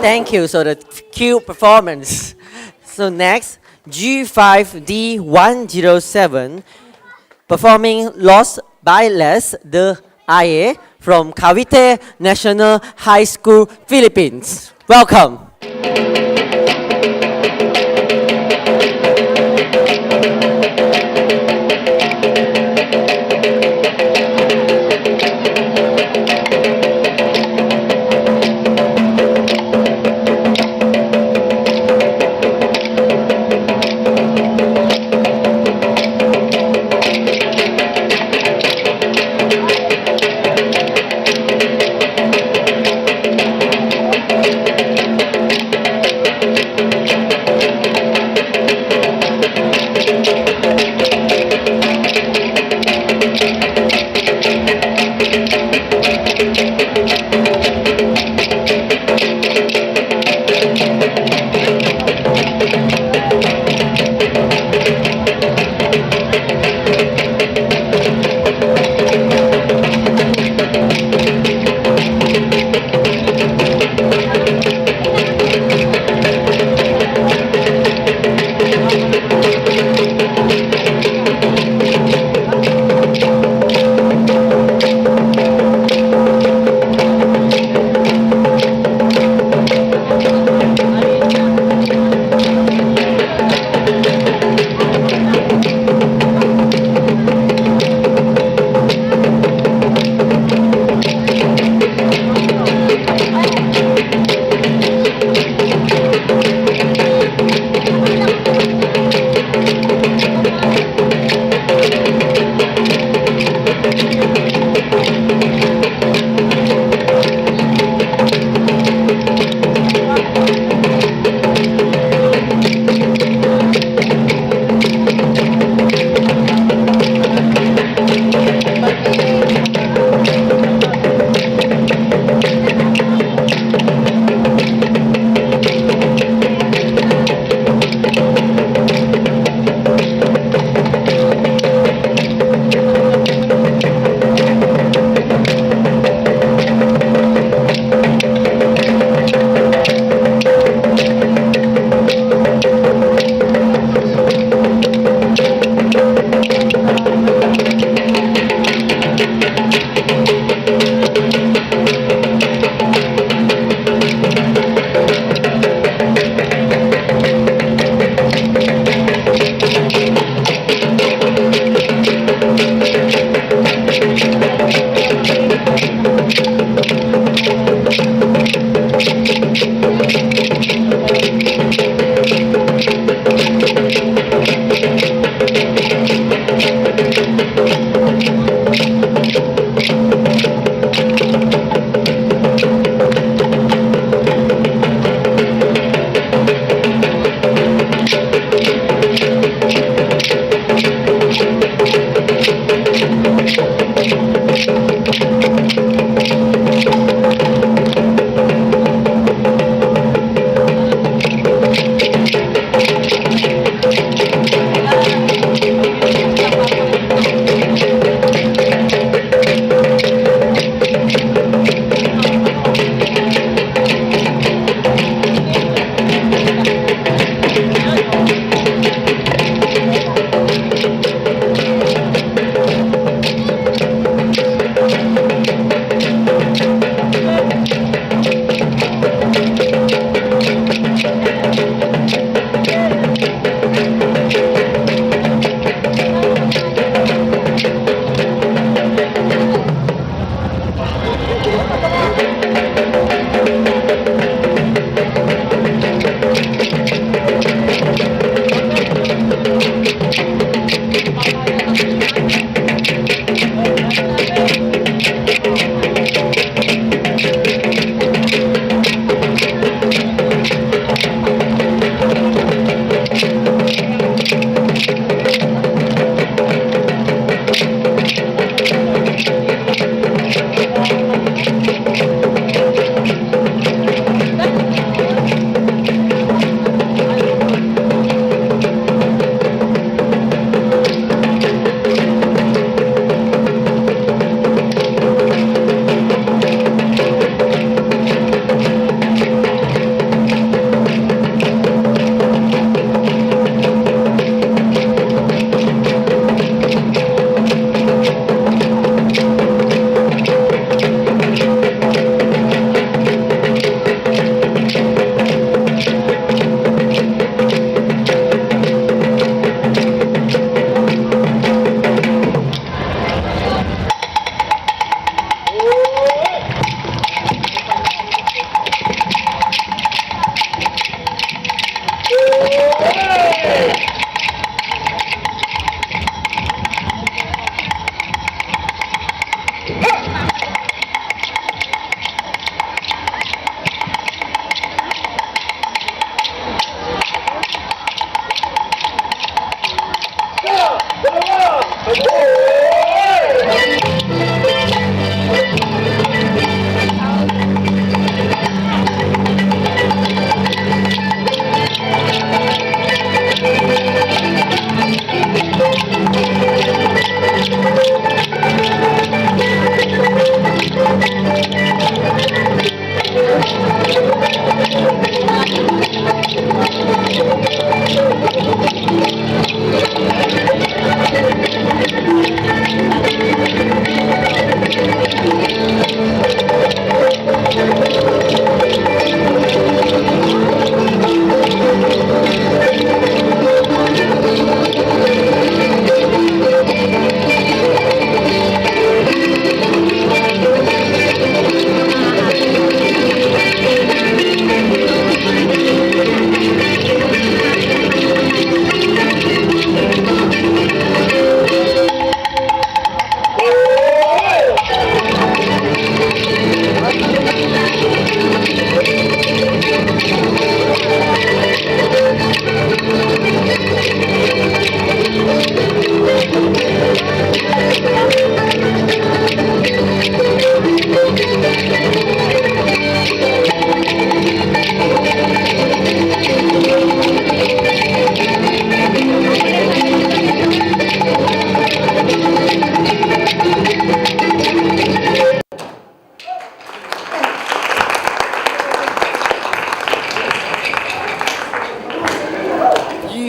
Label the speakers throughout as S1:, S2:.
S1: Thank you. So the cute performance. So next, G5D107 performing Lost by Less the IA from Cavite National High School, Philippines. Welcome.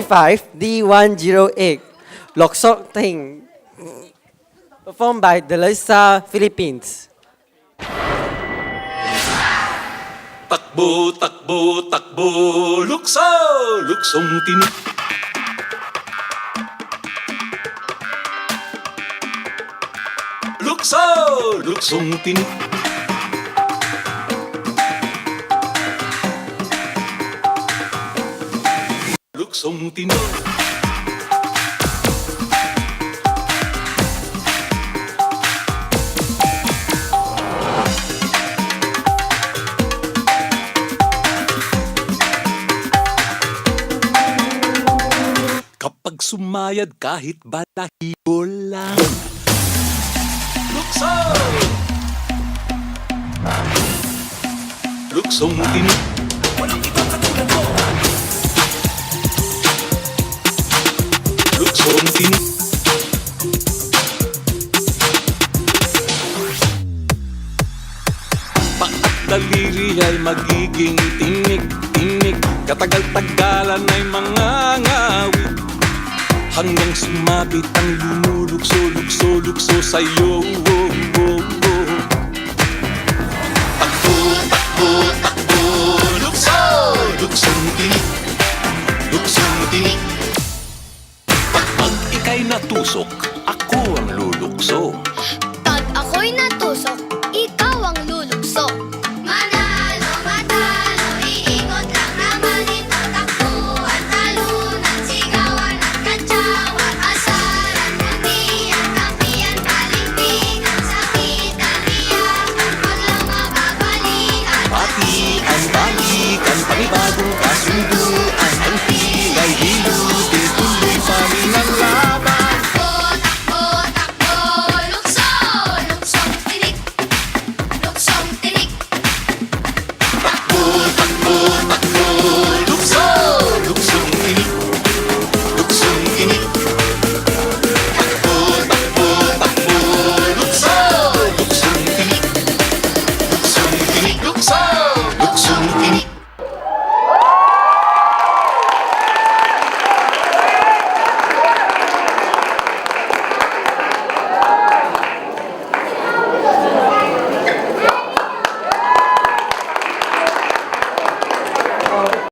S1: diversified D108 Loksok Thing performed by Malaysia, Philippines.
S2: Takbo, takbo, takbo, lukso, luksong tinik. Lukso, luksong tinik. Luksong tinik. Kapag sumayad kahit balahibo lang. Lukso! Luksong tinik. Walang ibang katulad mo. Luksong tinik. Paa at daliri ay magiging tinik-tinik. Katagal-tagalan ay mangangawit. Hanggang sumabit ang lumulukso-lukso-lukso sa'yo. Takbo, takbo, takbo, lukso, luksong tinik, luksong tinik. Pag ika'y natusok, ako ang lulukso.
S3: Pag ako'y natusok, ikaw ang lulukso. Manalo, matalo, iikot lang naman ito. Takbuhan, talunan, sigawan at kantsawan. Asaran, muntian, kampiyan, paligpitan. Sakitan, iyakan, wag lang mababalian.
S2: Patian, balikan, panibagong kasunduan. Ang pilay hilutin, tuloy pa rin ang laban.
S3: Takbo, takbo, takbo, lukso, luksong tinik, luksong tinik.
S2: Takbo, takbo, takbo, lukso, luksong tinik, luksong tinik. Takbo, takbo, takbo, lukso, luksong tinik, luksong tinik, lukso, luksong